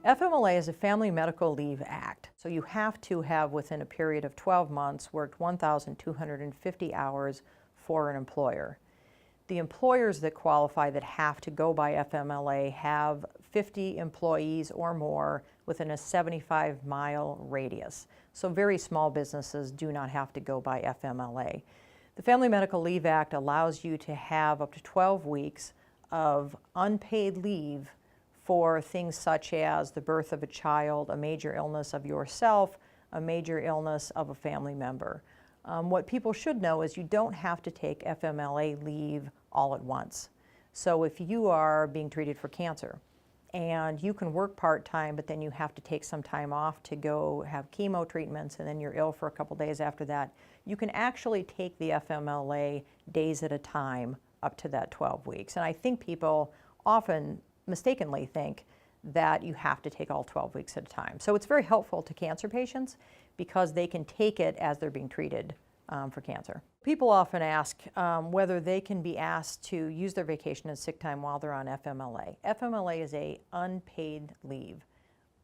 FMLA is a Family Medical Leave Act, so you have to have within a period of 12 months worked 1,250 hours for an employer. The employers that qualify that have to go by FMLA have 50 employees or more within a 75-mile radius. So very small businesses do not have to go by FMLA. The Family Medical Leave Act allows you to have up to 12 weeks of unpaid leave for things such as the birth of a child, a major illness of yourself, a major illness of a family member. What people should know is you don't have to take FMLA leave all at once. So if you are being treated for cancer and you can work part-time, but then you have to take some time off to go have chemo treatments and then you're ill for a couple days after that, you can actually take the FMLA days at a time up to that 12 weeks. And I think people often mistakenly think that you have to take all 12 weeks at a time. So it's very helpful to cancer patients because they can take it as they're being treated for cancer. People often ask whether they can be asked to use their vacation and sick time while they're on FMLA. FMLA is an unpaid leave,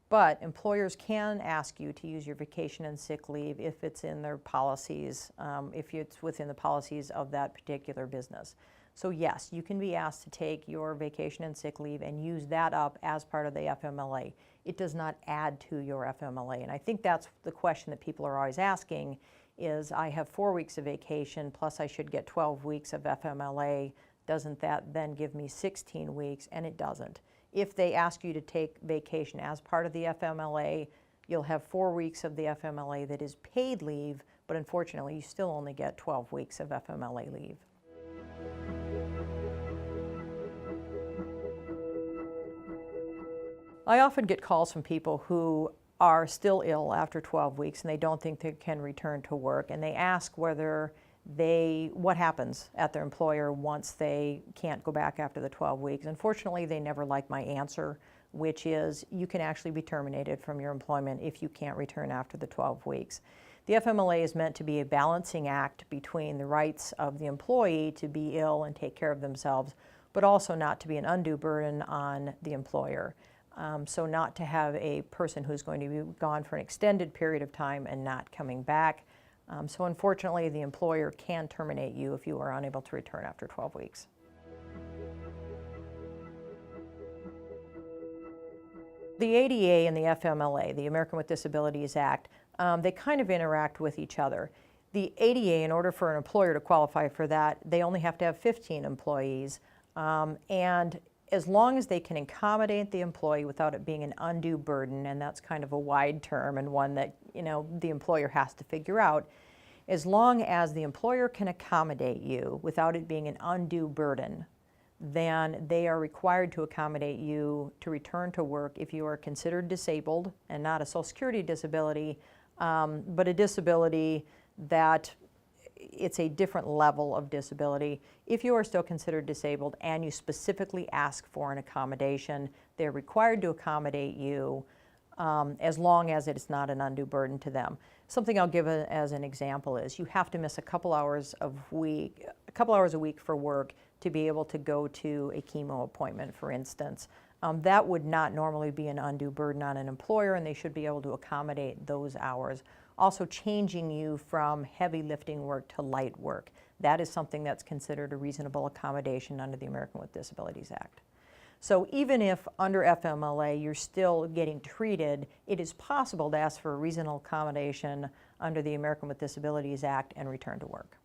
but employers can ask you to use your vacation and sick leave if it's in their policies, if it's within the policies of that particular business. So yes, you can be asked to take your vacation and sick leave and use that up as part of the FMLA. It does not add to your FMLA. And I think that's the question that people are always asking is, I have 4 weeks of vacation, plus I should get 12 weeks of FMLA. Doesn't that then give me 16 weeks? And it doesn't. If they ask you to take vacation as part of the FMLA, you'll have 4 weeks of the FMLA that is paid leave, but unfortunately you still only get 12 weeks of FMLA leave. I often get calls from people who are still ill after 12 weeks and they don't think they can return to work, and they ask what happens at their employer once they can't go back after the 12 weeks. Unfortunately, they never like my answer, which is you can actually be terminated from your employment if you can't return after the 12 weeks. The FMLA is meant to be a balancing act between the rights of the employee to be ill and take care of themselves, but also not to be an undue burden on the employer. So not to have a person who's going to be gone for an extended period of time and not coming back. So unfortunately, the employer can terminate you if you are unable to return after 12 weeks. The ADA and the FMLA, the American with Disabilities Act, they kind of interact with each other. The ADA, in order for an employer to qualify for that, they only have to have 15 employees. And as long as they can accommodate the employee without it being an undue burden, and that's kind of a wide term and one that the employer has to figure out, as long as the employer can accommodate you without it being an undue burden, then they are required to accommodate you to return to work if you are considered disabled, and not a Social Security disability, but a disability that it's a different level of disability. If you are still considered disabled and you specifically ask for an accommodation, they're required to accommodate you as long as it's not an undue burden to them. Something I'll give as an example is you have to miss a couple hours a week for work to be able to go to a chemo appointment, for instance. That would not normally be an undue burden on an employer, and they should be able to accommodate those hours. Also, changing you from heavy lifting work to light work. That is something that's considered a reasonable accommodation under the American with Disabilities Act. So even if under FMLA you're still getting treated, it is possible to ask for a reasonable accommodation under the American with Disabilities Act and return to work.